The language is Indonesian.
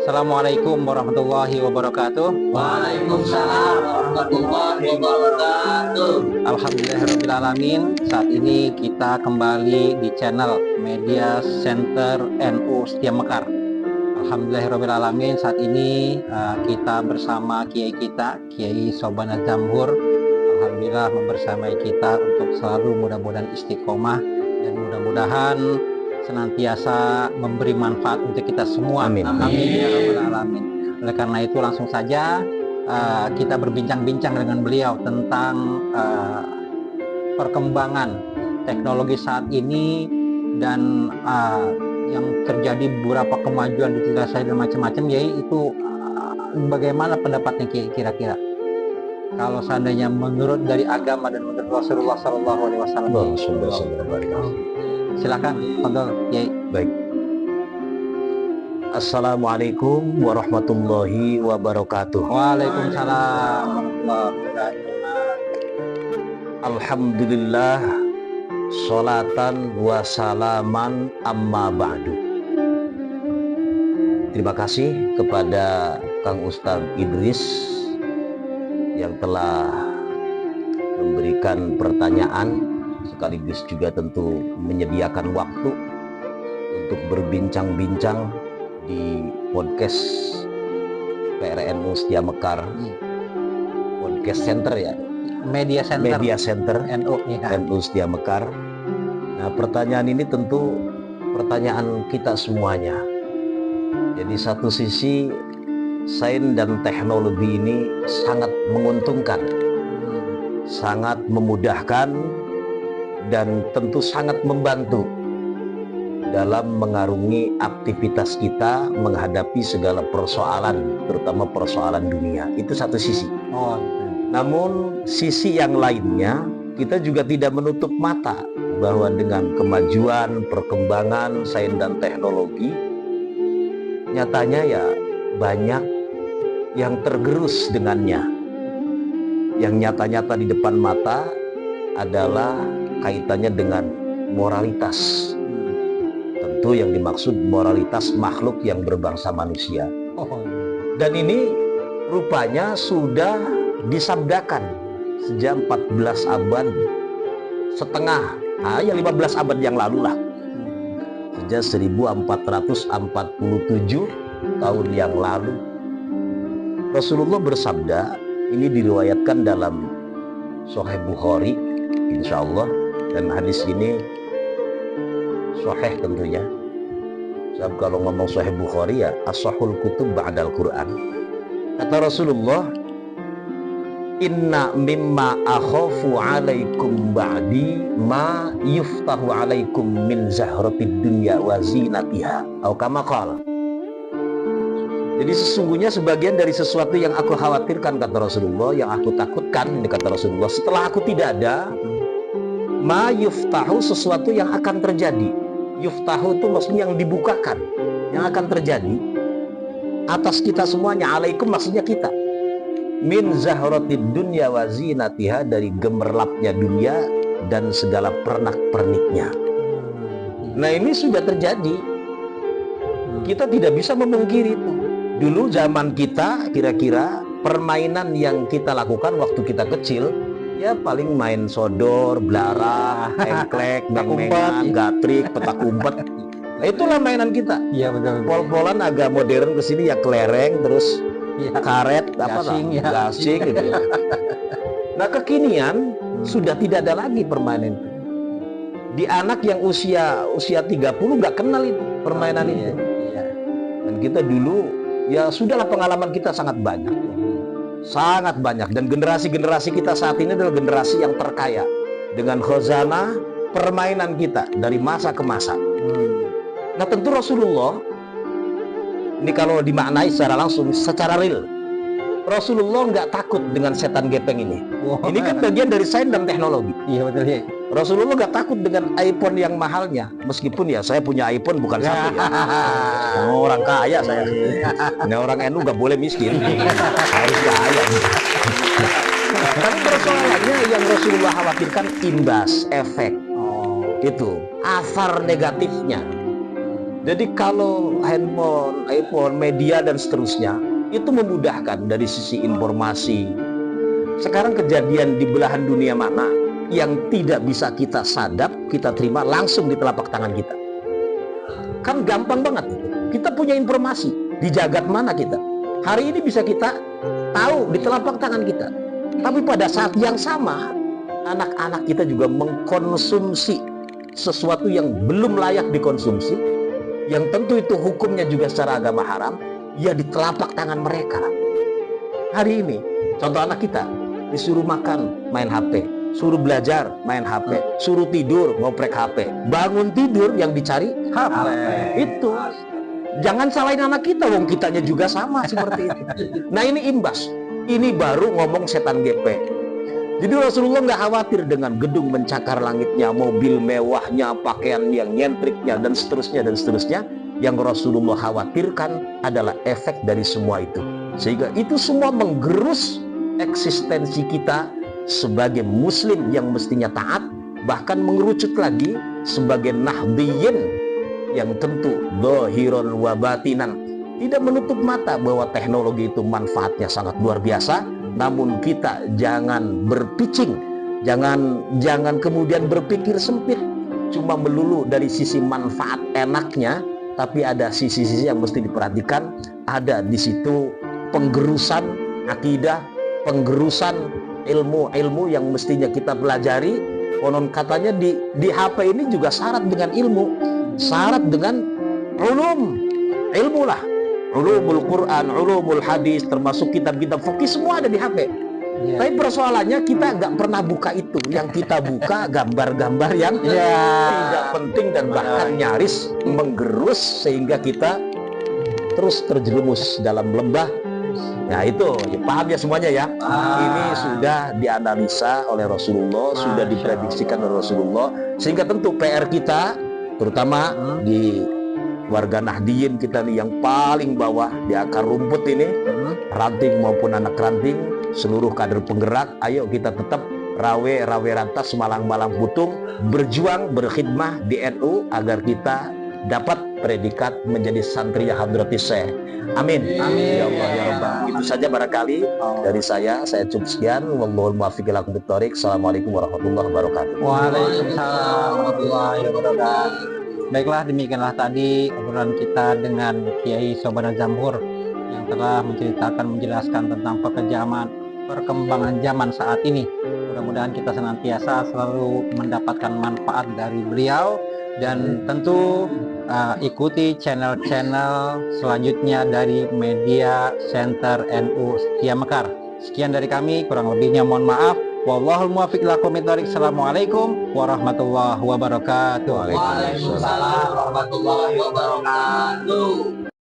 Assalamualaikum warahmatullahi wabarakatuh. Waalaikumsalam warahmatullahi wabarakatuh. Alhamdulillahirrahmanirrahim. Saat ini kita kembali di channel Media Center NU Setia Mekar. Alhamdulillahirrahmanirrahim. Saat ini kita bersama Kiai kita, Kiai Sobana Jamhur. Alhamdulillah membersamai kita untuk selalu mudah-mudahan istiqomah dan mudah-mudahan senantiasa memberi manfaat untuk kita semua. Amin. Amin ya rabbal alamin. Oleh karena itu langsung saja kita berbincang-bincang dengan beliau tentang perkembangan teknologi saat ini dan yang terjadi beberapa kemajuan digitalisasi dan macam-macam, yaitu bagaimana pendapatnya kira-kira kalau seandainya menurut dari agama dan menurut Rasulullah SAW. Silakan, Fadol, Yai. Baik. Assalamualaikum warahmatullahi wabarakatuh. Waalaikumsalam warahmatullahi wabarakatuh. Alhamdulillah, sholatan wa salaman amma ba'du. Terima kasih kepada Kang Ustadz Idris yang telah memberikan pertanyaan, sekaligus juga tentu menyediakan waktu untuk berbincang-bincang di podcast PRNU Setia Mekar, podcast center ya, Media Center NU, ya. NU Setia Mekar. Nah, pertanyaan ini tentu pertanyaan kita semuanya. Jadi satu sisi sains dan teknologi ini sangat menguntungkan, sangat memudahkan, dan tentu sangat membantu dalam mengarungi aktivitas kita menghadapi segala persoalan, terutama persoalan dunia. Itu satu sisi. Namun sisi yang lainnya, kita juga tidak menutup mata bahwa dengan kemajuan, perkembangan sains dan teknologi, nyatanya ya banyak yang tergerus dengannya. Yang nyata-nyata di depan mata adalah kaitannya dengan moralitas. Tentu yang dimaksud moralitas makhluk yang berbangsa manusia. Dan ini rupanya sudah disabdakan sejak 14 abad setengah, ya 15 abad yang lalu lah. Sejak 1447 tahun yang lalu Rasulullah bersabda, ini diriwayatkan dalam Sahih Bukhari insyaallah, dan hadis ini sahih tentunya. Sebab kalau ngomong Sahih Bukhari ya as-sahul kutub ba'dal Quran. Kata Rasulullah, inna mimma akhafu alaikum ba'di ma yuftahu alaikum min zahratid dunya wa zinatiha, atau kama qala. Jadi sesungguhnya sebagian dari sesuatu yang aku khawatirkan, kata Rasulullah, yang aku takutkan, kata Rasulullah, setelah aku tidak ada, ma yuftahu, sesuatu yang akan terjadi. Yuftahu itu maksudnya yang dibukakan, yang akan terjadi atas kita semuanya. Alaikum maksudnya kita. Min zahratid dunya wa zinatiha, dari gemerlapnya dunia dan segala pernak-perniknya. Nah, ini sudah terjadi. Kita tidak bisa memungkiri itu. Dulu zaman kita, kira-kira permainan yang kita lakukan waktu kita kecil, ya paling main sodor, belara, engklek, meng-mengan, gatrik, petak umpet. Nah, itulah mainan kita. Iya, betul. Pol-polan agak modern kesini ya kelereng, terus Ya, karet, gasing, gitu ya. Nah, kekinian sudah tidak ada lagi permainan itu. Di anak yang usia 30 nggak kenal itu permainan itu. Iya. Dan kita dulu ya sudahlah, pengalaman kita sangat banyak. Sangat banyak, dan generasi-generasi kita saat ini adalah generasi yang terkaya dengan khazanah permainan kita dari masa ke masa. Nah, tentu Rasulullah ini kalau dimaknai secara langsung, secara real, Rasulullah nggak takut dengan setan gepeng ini. Ini kan bagian dari sains dan teknologi. Iya, betul ya. Rasulullah nggak takut dengan iPhone yang mahalnya, meskipun ya saya punya iPhone bukan satu ya. Orang kaya saya. Ini orang NU nggak boleh miskin, harus kaya. Tapi persoalannya yang Rasulullah khawatirkan imbas, efek, itu asar negatifnya. Jadi kalau handphone, iPhone, media dan seterusnya itu memudahkan dari sisi informasi. Sekarang kejadian di belahan dunia mana yang tidak bisa kita sadap, kita terima langsung di telapak tangan kita. Kan gampang banget. Kita punya informasi di jagat mana kita. Hari ini bisa kita tahu di telapak tangan kita. Tapi pada saat yang sama, anak-anak kita juga mengkonsumsi sesuatu yang belum layak dikonsumsi, yang tentu itu hukumnya juga secara agama haram, ya di telapak tangan mereka. Hari ini, contoh anak kita disuruh makan, main HP, suruh belajar, main HP, suruh tidur, ngoprek HP, bangun tidur yang dicari HP. Itu jangan salahin anak kita, wong kitanya juga sama seperti itu. Nah ini imbas, ini baru ngomong setan gepe. Jadi Rasulullah nggak khawatir dengan gedung mencakar langitnya, mobil mewahnya, pakaian yang nyentriknya, dan seterusnya dan seterusnya. Yang Rasulullah khawatirkan adalah efek dari semua itu, sehingga itu semua menggerus eksistensi kita sebagai muslim yang mestinya taat, bahkan mengerucut lagi sebagai nahdiyin yang tentu zahiran wa batinan, tidak menutup mata bahwa teknologi itu manfaatnya sangat luar biasa. Namun kita jangan berpicing, jangan kemudian berpikir sempit cuma melulu dari sisi manfaat enaknya, tapi ada sisi-sisi yang mesti diperhatikan. Ada di situ penggerusan akidah, penggerusan ilmu-ilmu yang mestinya kita pelajari. Konon katanya di HP ini juga syarat dengan ilmu, syarat dengan ilmu lah, ulumul Quran, ulumul hadis, termasuk kitab-kitab fikih, semua ada di HP. Tapi persoalannya kita nggak pernah buka itu. Yang kita buka gambar-gambar yang tidak penting dan bahkan nyaris menggerus, sehingga kita terus terjerumus dalam lembah. Nah itu, ya, paham ya semuanya ya. Ini sudah dianalisa oleh Rasulullah, sudah diprediksikan oleh Rasulullah, sehingga tentu PR kita, terutama di warga Nahdiyin kita nih yang paling bawah di akar rumput ini, ranting maupun anak ranting, seluruh kader penggerak, ayo kita tetap rawe rantas, malang putung, berjuang, berkhidmah di NU agar kita dapat predikat menjadi santri Hadratis Syekh. Amin. Amin. Ya Allah ya Rabbah. Itu saja barangkali dari saya cukup sekian. Wallahul muwaffiq ila aqwamit thoriq. Assalamualaikum warahmatullahi wabarakatuh. Waalaikumsalam warahmatullahi wabarakatuh. Baiklah, demikianlah tadi obrolan kita dengan Kiai Sobana Zamhur yang telah menjelaskan tentang perkembangan zaman saat ini. Mudah-mudahan kita senantiasa selalu mendapatkan manfaat dari beliau, dan tentu ikuti channel-channel selanjutnya dari Media Center NU Setia Mekar. Sekian dari kami, kurang lebihnya mohon maaf. Wallahul muwaffiq ila aqwamit thoriq. Assalamualaikum warahmatullahi wabarakatuh. Waalaikumsalam warahmatullahi wabarakatuh.